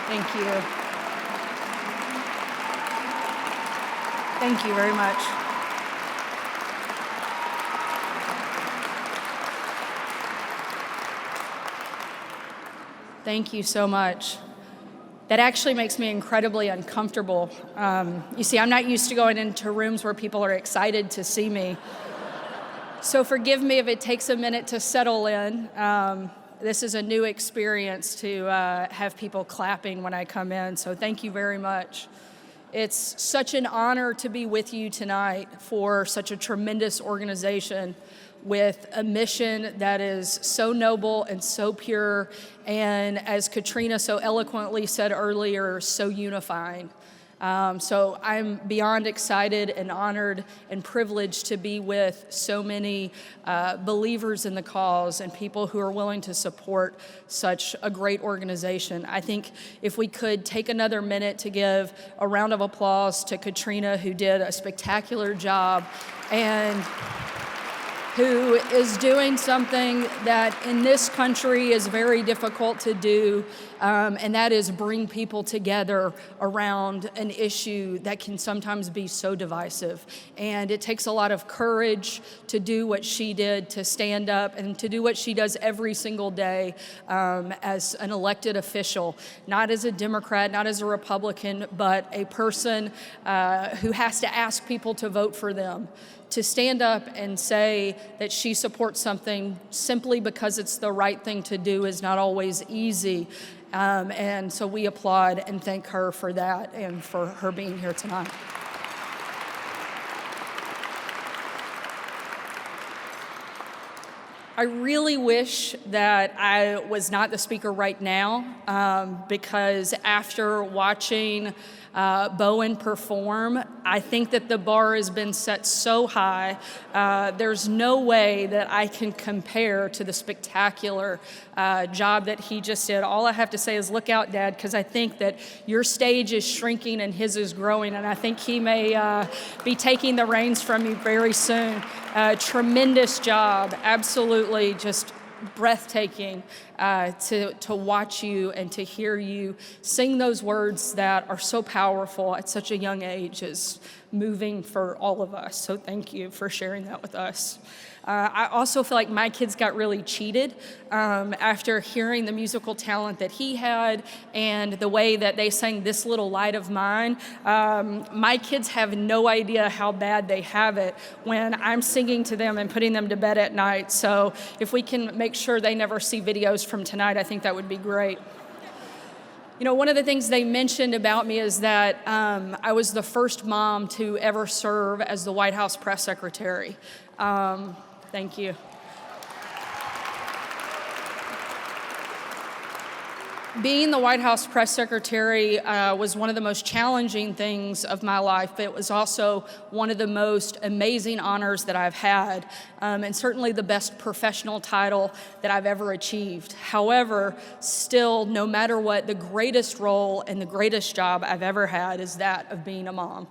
Thank you. Thank you very much. Thank you so much. That actually makes me incredibly uncomfortable. You see, I'm not used to going into rooms where people are excited to see me. So forgive me if it takes a minute to settle in. This is a new experience to have people clapping when I come in, so thank you very much. It's such an honor to be with you tonight for such a tremendous organization with a mission that is so noble and so pure, and as Katrina so eloquently said earlier, so unifying. So I'm beyond excited and honored and privileged to be with so many believers in the cause and people who are willing to support such a great organization. I think if we could take another minute to give a round of applause to Katrina, who did a spectacular job and who is doing something that in this country is very difficult to do, and that is bring people together around an issue that can sometimes be so divisive. And it takes a lot of courage to do what she did, to stand up and to do what she does every single day as an elected official, not as a Democrat, not as a Republican, but a person who has to ask people to vote for them. To stand up and say that she supports something simply because it's the right thing to do is not always easy. And so we applaud and thank her for that and for her being here tonight. I really wish that I was not the speaker right now, because after watching Bowen perform, I think that the bar has been set so high. There's no way that I can compare to the spectacular job that he just did. All I have to say is look out, Dad, because I think that your stage is shrinking and his is growing, and I think he may be taking the reins from you very soon. Tremendous job, absolutely just breathtaking to watch you and to hear you sing those words that are so powerful at such a young age is moving for all of us. So thank you for sharing that with us. I also feel like my kids got really cheated after hearing the musical talent that he had and the way that they sang This Little Light of Mine. My kids have no idea how bad they have it when I'm singing to them and putting them to bed at night. So if we can make sure they never see videos from tonight, I think that would be great. You know, one of the things they mentioned about me is that I was the first mom to ever serve as the White House press secretary. Thank you. Being the White House press secretary was one of the most challenging things of my life, but it was also one of the most amazing honors that I've had, and certainly the best professional title that I've ever achieved. However, still, no matter what, the greatest role and the greatest job I've ever had is that of being a mom.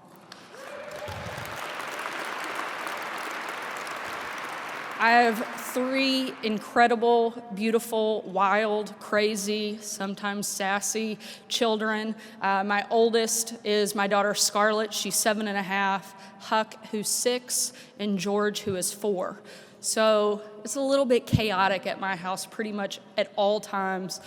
I have 3 incredible, beautiful, wild, crazy, sometimes sassy children. My oldest is my daughter Scarlett. She's 7.5, Huck, who's 6, and George, who is 4. So it's a little bit chaotic at my house pretty much at all times.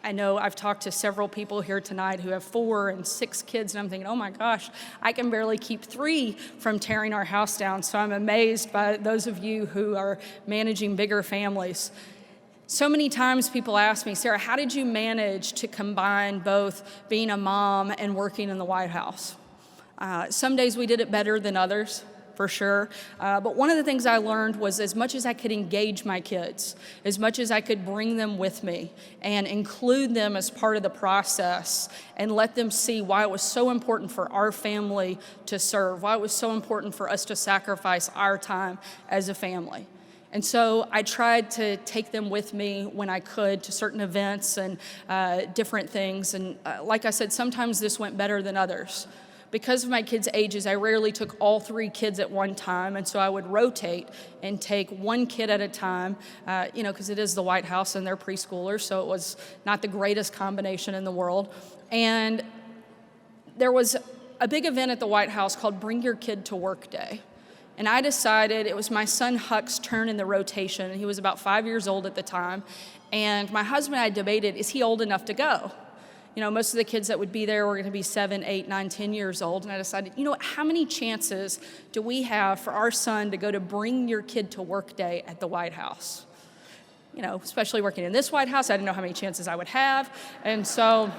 I know I've talked to several people here tonight who have 4 and 6 kids, and I'm thinking, oh my gosh, I can barely keep 3 from tearing our house down. So I'm amazed by those of you who are managing bigger families. So many times people ask me, Sarah, how did you manage to combine both being a mom and working in the White House? Some days we did it better than others, for sure. But one of the things I learned was as much as I could engage my kids, as much as I could bring them with me and include them as part of the process and let them see why it was so important for our family to serve, why it was so important for us to sacrifice our time as a family. And so I tried to take them with me when I could to certain events and different things. And like I said, sometimes this went better than others. Because of my kids' ages, I rarely took all 3 kids at one time, and so I would rotate and take one kid at a time, because it is the White House and they're preschoolers, so it was not the greatest combination in the world. And there was a big event at the White House called Bring Your Kid to Work Day. And I decided it was my son Huck's turn in the rotation. He was about 5 years old at the time. And my husband and I debated, is he old enough to go? Most of the kids that would be there were going to be 7, 8, 9, 10 years old. And I decided, how many chances do we have for our son to go to Bring Your Kid to Work Day at the White House? Especially working in this White House, I didn't know how many chances I would have. And so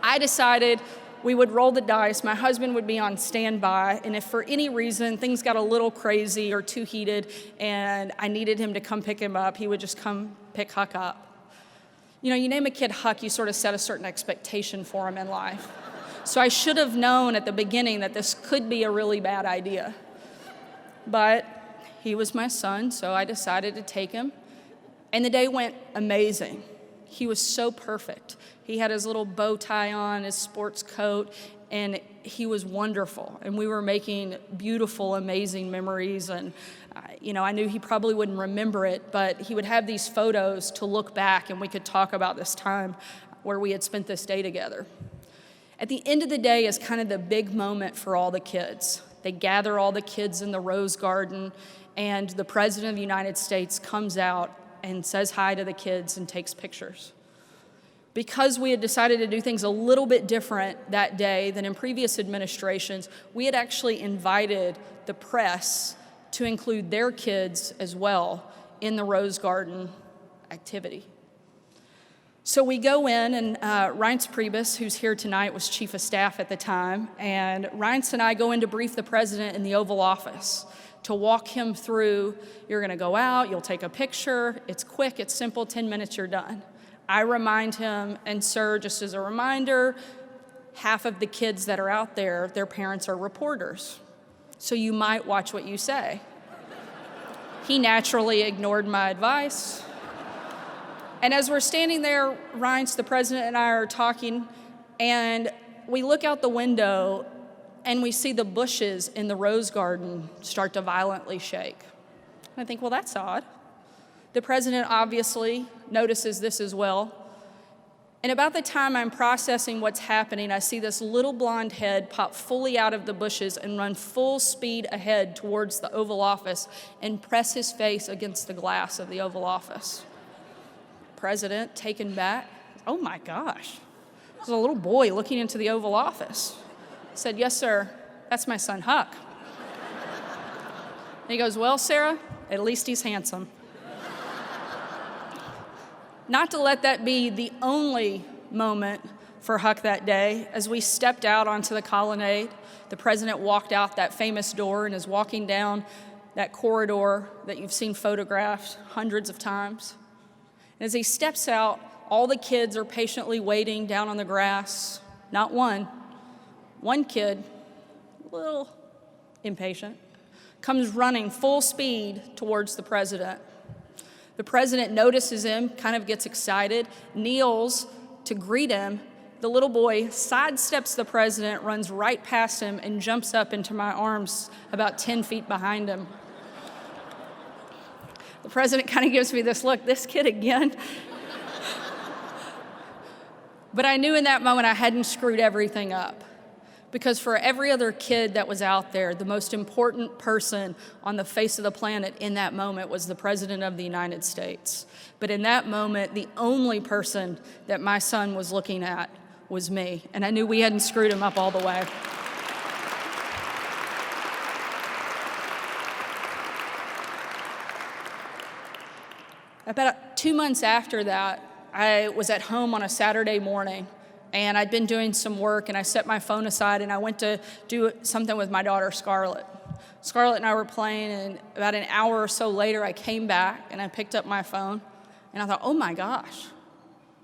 I decided we would roll the dice. My husband would be on standby, and if for any reason things got a little crazy or too heated and I needed him to come pick him up, he would just come pick Huck up. You name a kid Huck, you sort of set a certain expectation for him in life. So I should have known at the beginning that this could be a really bad idea. But he was my son, so I decided to take him, and the day went amazing. He was so perfect. He had his little bow tie on, his sports coat, and he was wonderful. And we were making beautiful, amazing memories. And, I knew he probably wouldn't remember it, but he would have these photos to look back, and we could talk about this time where we had spent this day together. At the end of the day is kind of the big moment for all the kids. They gather all the kids in the Rose Garden, and the President of the United States comes out and says hi to the kids and takes pictures. Because we had decided to do things a little bit different that day than in previous administrations, we had actually invited the press to include their kids as well in the Rose Garden activity. So we go in, and Reince Priebus, who's here tonight, was chief of staff at the time, and Reince and I go in to brief the president in the Oval Office to walk him through, you're going to go out, you'll take a picture, it's quick, it's simple, 10 minutes, you're done. I remind him, and sir, just as a reminder, half of the kids that are out there, their parents are reporters, so you might watch what you say. He naturally ignored my advice. And as we're standing there, Reince, the president, and I are talking, and we look out the window, and we see the bushes in the Rose Garden start to violently shake. And I think, well, that's odd. The president obviously notices this as well. And about the time I'm processing what's happening, I see this little blonde head pop fully out of the bushes and run full speed ahead towards the Oval Office and press his face against the glass of the Oval Office. President, taken back, oh my gosh, there's a little boy looking into the Oval Office. I said, yes, sir, that's my son, Huck. And he goes, well, Sarah, at least he's handsome. Not to let that be the only moment for Huck that day. As we stepped out onto the colonnade, the president walked out that famous door and is walking down that corridor that you've seen photographed hundreds of times. And as he steps out, all the kids are patiently waiting down on the grass. Not one. One kid, a little impatient, comes running full speed towards the president. The president notices him, kind of gets excited, kneels to greet him. The little boy sidesteps the president, runs right past him, and jumps up into my arms about 10 feet behind him. The president kind of gives me this look, this kid again? But I knew in that moment I hadn't screwed everything up. Because for every other kid that was out there, the most important person on the face of the planet in that moment was the President of the United States. But in that moment, the only person that my son was looking at was me. And I knew we hadn't screwed him up all the way. About 2 months after that, I was at home on a Saturday morning, and I'd been doing some work, and I set my phone aside, and I went to do something with my daughter, Scarlett. Scarlett and I were playing, and about an hour or so later, I came back, and I picked up my phone, and I thought, oh my gosh,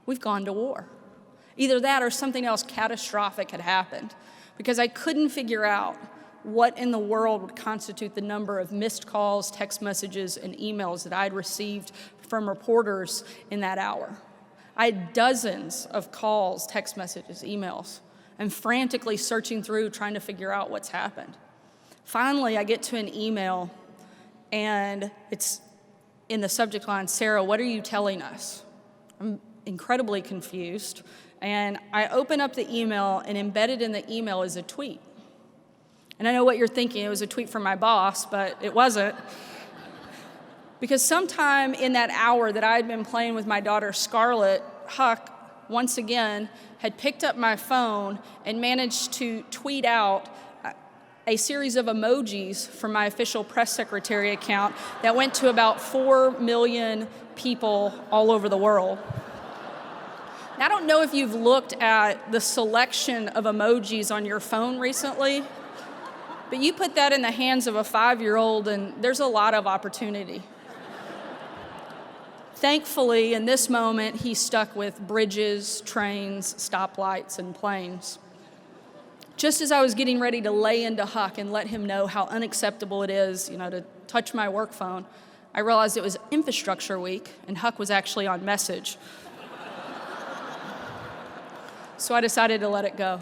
we've gone to war. Either that or something else catastrophic had happened, because I couldn't figure out what in the world would constitute the number of missed calls, text messages, and emails that I'd received from reporters in that hour. I had dozens of calls, text messages, emails. I'm frantically searching through, trying to figure out what's happened. Finally, I get to an email, and it's in the subject line, "Sarah, what are you telling us?" I'm incredibly confused, and I open up the email, and embedded in the email is a tweet. And I know what you're thinking, it was a tweet from my boss, but it wasn't. Because sometime in that hour that I had been playing with my daughter Scarlett, Huck, once again, had picked up my phone and managed to tweet out a series of emojis from my official press secretary account that went to about 4 million people all over the world. Now, I don't know if you've looked at the selection of emojis on your phone recently, but you put that in the hands of a 5-year-old and there's a lot of opportunity. Thankfully, in this moment, he's stuck with bridges, trains, stoplights, and planes. Just as I was getting ready to lay into Huck and let him know how unacceptable it is, to touch my work phone, I realized it was infrastructure week and Huck was actually on message. So I decided to let it go.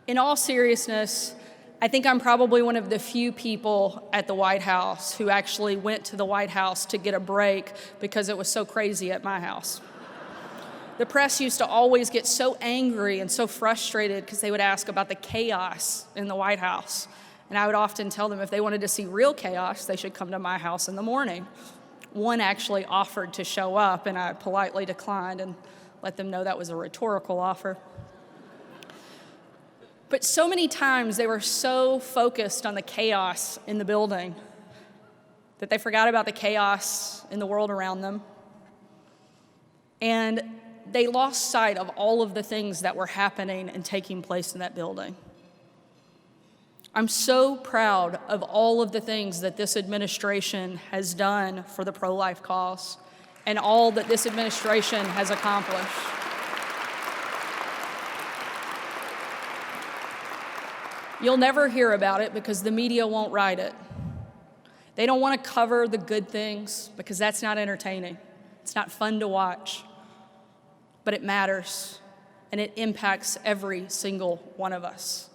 In all seriousness, I think I'm probably one of the few people at the White House who actually went to the White House to get a break because it was so crazy at my house. The press used to always get so angry and so frustrated because they would ask about the chaos in the White House. And I would often tell them if they wanted to see real chaos, they should come to my house in the morning. One actually offered to show up, and I politely declined and let them know that was a rhetorical offer. But so many times they were so focused on the chaos in the building that they forgot about the chaos in the world around them. And they lost sight of all of the things that were happening and taking place in that building. I'm so proud of all of the things that this administration has done for the pro-life cause and all that this administration has accomplished. You'll never hear about it because the media won't write it. They don't want to cover the good things because that's not entertaining. It's not fun to watch. But it matters, and it impacts every single one of us.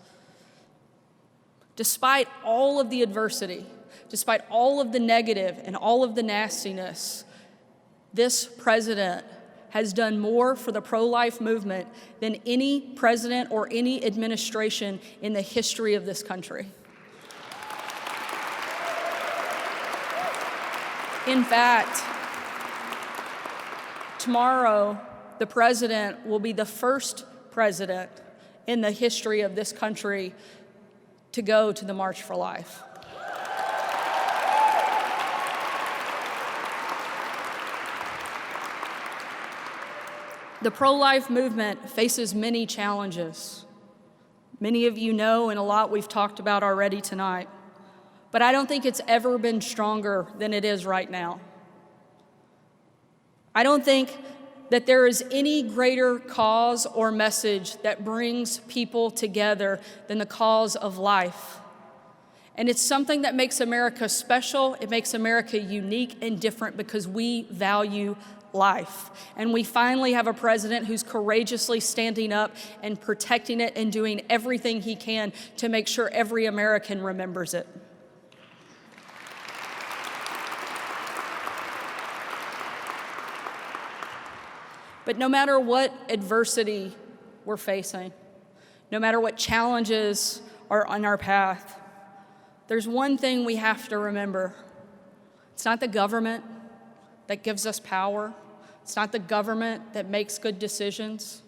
Despite all of the adversity, despite all of the negative and all of the nastiness, this president has done more for the pro-life movement than any president or any administration in the history of this country. In fact, tomorrow, the president will be the first president in the history of this country to go to the March for Life. The pro-life movement faces many challenges. Many of you know, and a lot we've talked about already tonight. But I don't think it's ever been stronger than it is right now. I don't think that there is any greater cause or message that brings people together than the cause of life. And it's something that makes America special. It makes America unique and different because we value life. And we finally have a president who's courageously standing up and protecting it and doing everything he can to make sure every American remembers it. But no matter what adversity we're facing, no matter what challenges are on our path, there's one thing we have to remember. It's not the government that gives us power. It's not the government that makes good decisions.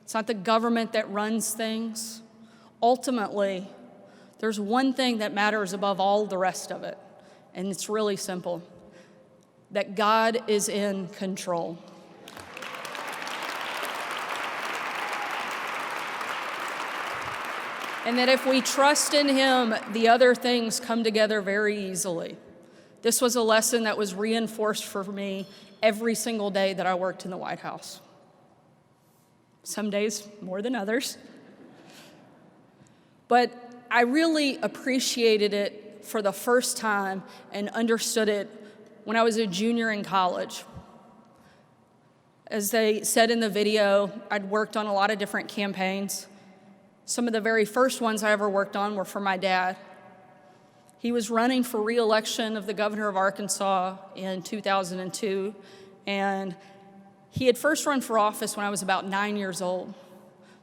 It's not the government that runs things. Ultimately, there's one thing that matters above all the rest of it, and it's really simple: that God is in control. And that if we trust in Him, the other things come together very easily. This was a lesson that was reinforced for me every single day that I worked in the White House. Some days more than others. But I really appreciated it for the first time and understood it when I was a junior in college. As they said in the video, I'd worked on a lot of different campaigns. Some of the very first ones I ever worked on were for my dad. He was running for re-election of the governor of Arkansas in 2002, and he had first run for office when I was about 9 years old.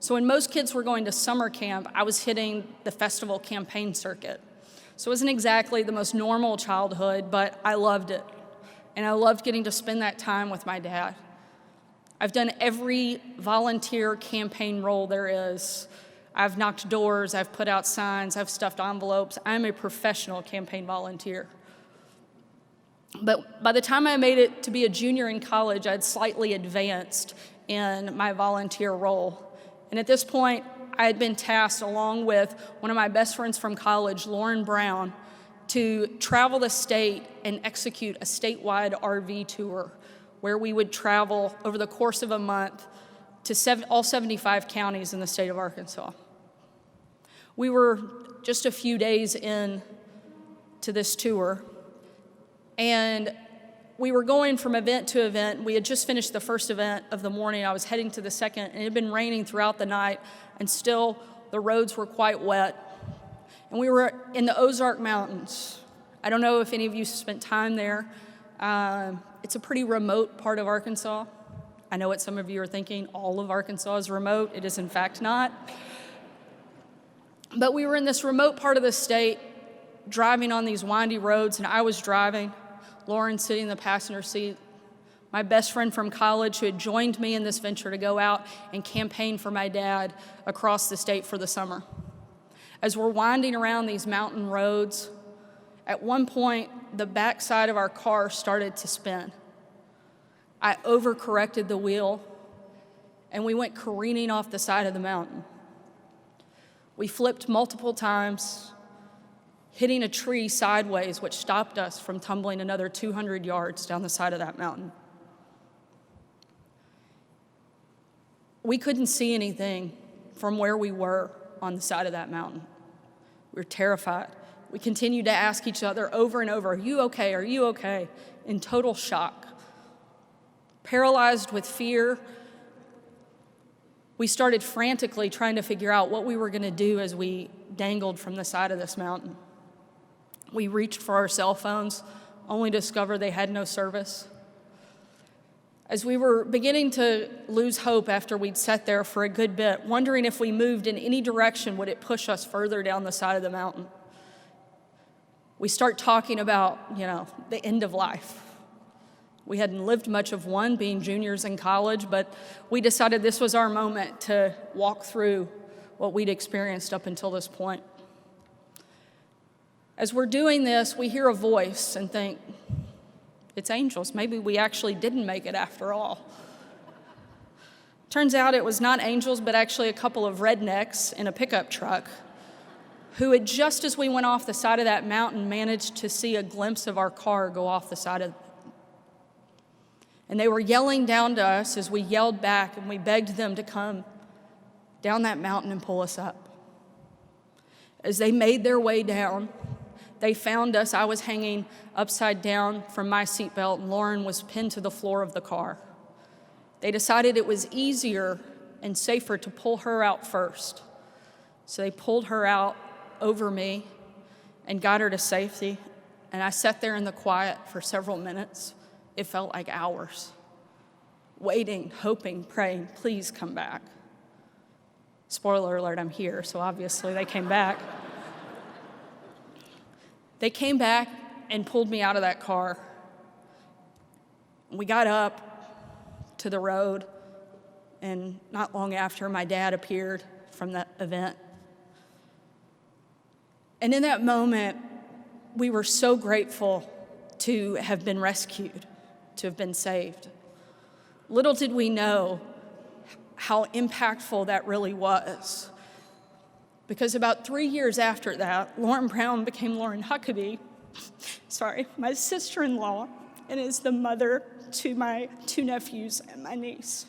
So when most kids were going to summer camp, I was hitting the festival campaign circuit. So it wasn't exactly the most normal childhood, but I loved it. And I loved getting to spend that time with my dad. I've done every volunteer campaign role there is. I've knocked doors, I've put out signs, I've stuffed envelopes. I'm a professional campaign volunteer. But by the time I made it to be a junior in college, I'd slightly advanced in my volunteer role. And at this point, I had been tasked, along with one of my best friends from college, Lauren Brown, to travel the state and execute a statewide RV tour where we would travel over the course of a month to all 75 counties in the state of Arkansas. We were just a few days in to this tour, and we were going from event to event. We had just finished the first event of the morning. I was heading to the second, and it had been raining throughout the night, and still the roads were quite wet. And we were in the Ozark Mountains. I don't know if any of you spent time there. It's a pretty remote part of Arkansas. I know what some of you are thinking, all of Arkansas is remote. It is in fact not. But we were in this remote part of the state, driving on these windy roads, and I was driving, Lauren sitting in the passenger seat. My best friend from college who had joined me in this venture to go out and campaign for my dad across the state for the summer. As we're winding around these mountain roads, at one point, the backside of our car started to spin. I overcorrected the wheel, and we went careening off the side of the mountain. We flipped multiple times, hitting a tree sideways, which stopped us from tumbling another 200 yards down the side of that mountain. We couldn't see anything from where we were on the side of that mountain. We were terrified. We continued to ask each other over and over, "Are you okay? Are you okay?" in total shock. Paralyzed with fear, we started frantically trying to figure out what we were going to do as we dangled from the side of this mountain. We reached for our cell phones, only to discover they had no service. As we were beginning to lose hope after we'd sat there for a good bit, wondering if we moved in any direction, would it push us further down the side of the mountain? We start talking about, the end of life. We hadn't lived much of one, being juniors in college, but we decided this was our moment to walk through what we'd experienced up until this point. As we're doing this, we hear a voice and think, it's angels. Maybe we actually didn't make it after all. Turns out it was not angels, but actually a couple of rednecks in a pickup truck who had, just as we went off the side of that mountain, managed to see a glimpse of our car go off the side of. And they were yelling down to us as we yelled back, and we begged them to come down that mountain and pull us up. As they made their way down, they found us. I was hanging upside down from my seatbelt, and Lauren was pinned to the floor of the car. They decided it was easier and safer to pull her out first. So they pulled her out over me and got her to safety. And I sat there in the quiet for several minutes. It felt like hours, waiting, hoping, praying, please come back. Spoiler alert, I'm here, so obviously they came back. They came back and pulled me out of that car. We got up to the road, and not long after, my dad appeared from that event. And in that moment, we were so grateful to have been rescued, to have been saved. Little did we know how impactful that really was. Because about 3 years after that, Lauren Brown became Lauren Huckabee, my sister-in-law, and is the mother to my 2 nephews and my niece,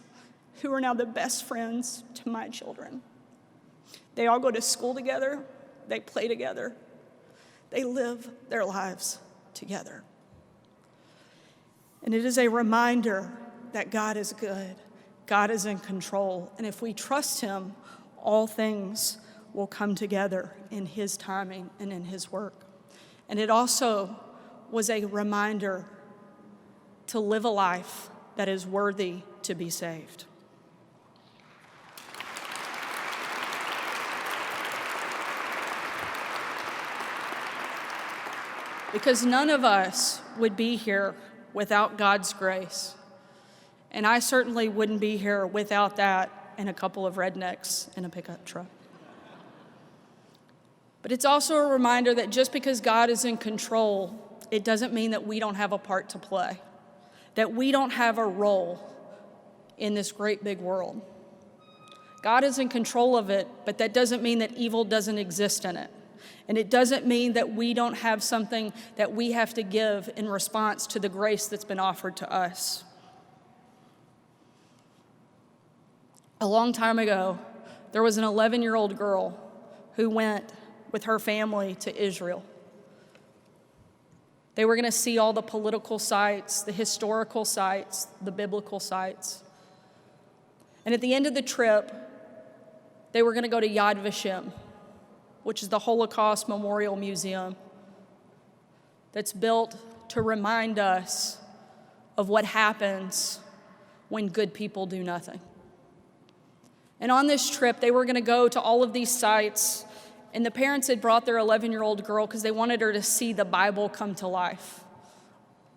who are now the best friends to my children. They all go to school together, they play together, they live their lives together. And it is a reminder that God is good. God is in control. And if we trust him, all things will come together in his timing and in his work. And it also was a reminder to live a life that is worthy to be saved. Because none of us would be here without God's grace. And I certainly wouldn't be here without that and a couple of rednecks in a pickup truck. But it's also a reminder that just because God is in control, it doesn't mean that we don't have a part to play, that we don't have a role in this great big world. God is in control of it, but that doesn't mean that evil doesn't exist in it. And it doesn't mean that we don't have something that we have to give in response to the grace that's been offered to us. A long time ago, there was an 11-year-old girl who went with her family to Israel. They were going to see all the political sites, the historical sites, the biblical sites. And at the end of the trip, they were going to go to Yad Vashem, which is the Holocaust Memorial Museum that's built to remind us of what happens when good people do nothing. And on this trip, they were going to go to all of these sites, and the parents had brought their 11-year-old girl because they wanted her to see the Bible come to life.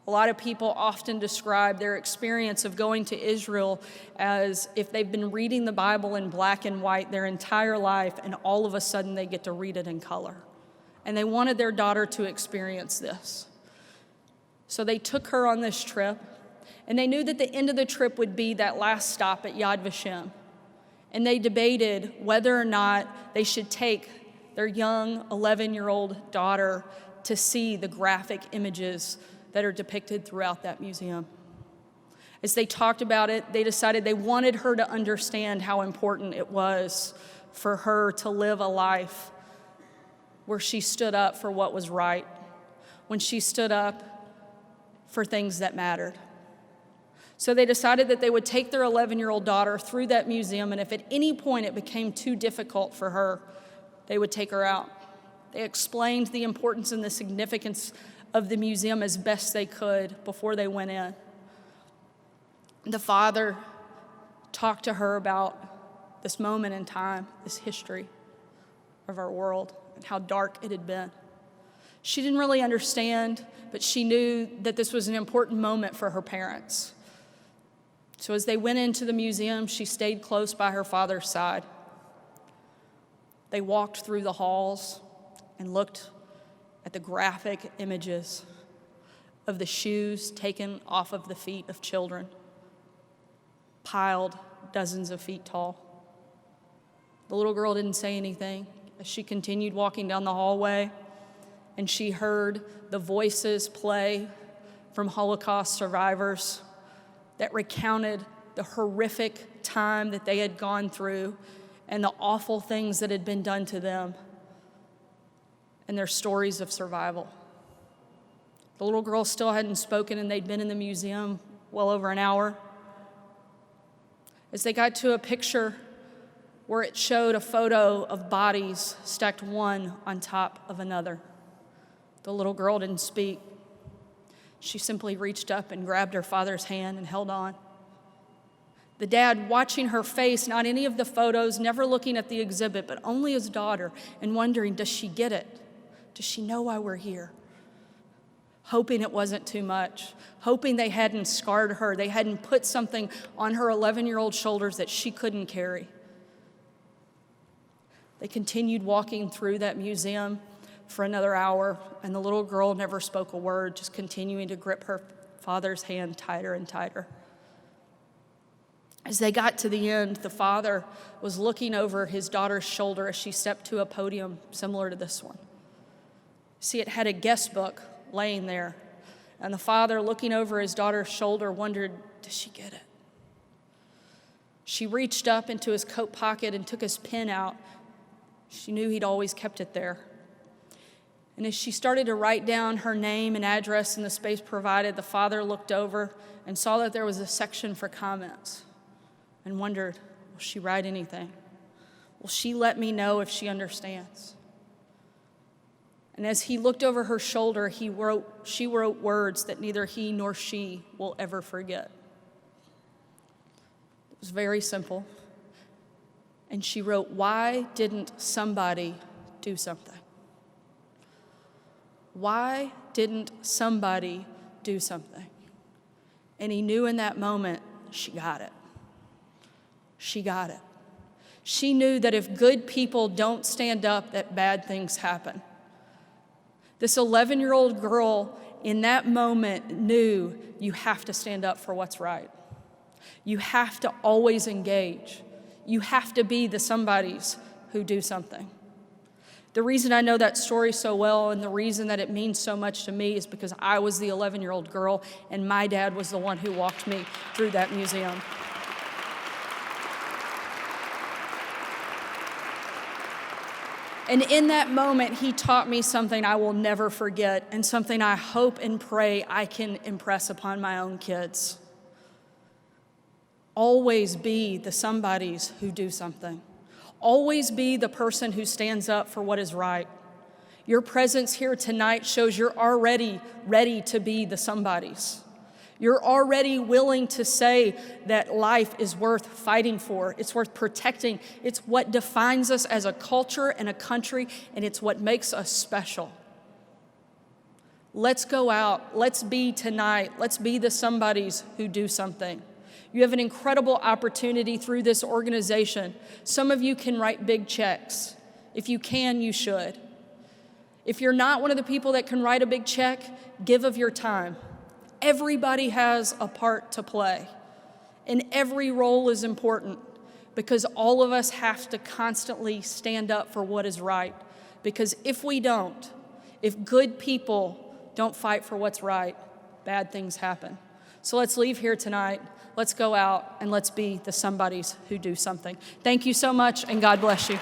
A lot of people often describe their experience of going to Israel as if they've been reading the Bible in black and white their entire life, and all of a sudden they get to read it in color. And they wanted their daughter to experience this. So they took her on this trip, and they knew that the end of the trip would be that last stop at Yad Vashem. And they debated whether or not they should take their young 11-year-old daughter to see the graphic images that are depicted throughout that museum. As they talked about it, they decided they wanted her to understand how important it was for her to live a life where she stood up for what was right, when she stood up for things that mattered. So they decided that they would take their 11-year-old daughter through that museum, and if at any point it became too difficult for her, they would take her out. They explained the importance and the significance of the museum as best they could before they went in. The father talked to her about this moment in time, this history of our world, and how dark it had been. She didn't really understand, but she knew that this was an important moment for her parents. So as they went into the museum, she stayed close by her father's side. They walked through the halls and looked at the graphic images of the shoes taken off of the feet of children, piled dozens of feet tall. The little girl didn't say anything as she continued walking down the hallway, and she heard the voices play from Holocaust survivors that recounted the horrific time that they had gone through and the awful things that had been done to them and their stories of survival. The little girl still hadn't spoken, and they'd been in the museum well over an hour. As they got to a picture where it showed a photo of bodies stacked one on top of another, the little girl didn't speak. She simply reached up and grabbed her father's hand and held on. The dad watching her face, not any of the photos, never looking at the exhibit, but only his daughter, and wondering, does she get it? Does she know why we're here? Hoping it wasn't too much, hoping they hadn't scarred her, they hadn't put something on her 11-year-old shoulders that she couldn't carry. They continued walking through that museum for another hour, and the little girl never spoke a word, just continuing to grip her father's hand tighter and tighter. As they got to the end, the father was looking over his daughter's shoulder as she stepped to a podium similar to this one. See, it had a guest book laying there, and the father, looking over his daughter's shoulder, wondered, does she get it? She reached up into his coat pocket and took his pen out. She knew he'd always kept it there. And as she started to write down her name and address in the space provided, the father looked over and saw that there was a section for comments and wondered, will she write anything? Will she let me know if she understands? And as he looked over her shoulder, she wrote words that neither he nor she will ever forget. It was very simple. And she wrote, "Why didn't somebody do something? Why didn't somebody do something?" And he knew in that moment, she got it. She got it. She knew that if good people don't stand up, that bad things happen. This 11-year-old girl in that moment knew you have to stand up for what's right. You have to always engage. You have to be the somebodies who do something. The reason I know that story so well and the reason that it means so much to me is because I was the 11-year-old girl and my dad was the one who walked me through that museum. And in that moment, he taught me something I will never forget and something I hope and pray I can impress upon my own kids. Always be the somebodies who do something. Always be the person who stands up for what is right. Your presence here tonight shows you're already ready to be the somebodies. You're already willing to say that life is worth fighting for. It's worth protecting. It's what defines us as a culture and a country, and it's what makes us special. Let's go out. Let's be tonight. Let's be the somebodies who do something. You have an incredible opportunity through this organization. Some of you can write big checks. If you can, you should. If you're not one of the people that can write a big check, give of your time. Everybody has a part to play, and every role is important because all of us have to constantly stand up for what is right. Because if we don't, if good people don't fight for what's right, bad things happen. So let's leave here tonight. Let's go out and let's be the somebodies who do something. Thank you so much, and God bless you.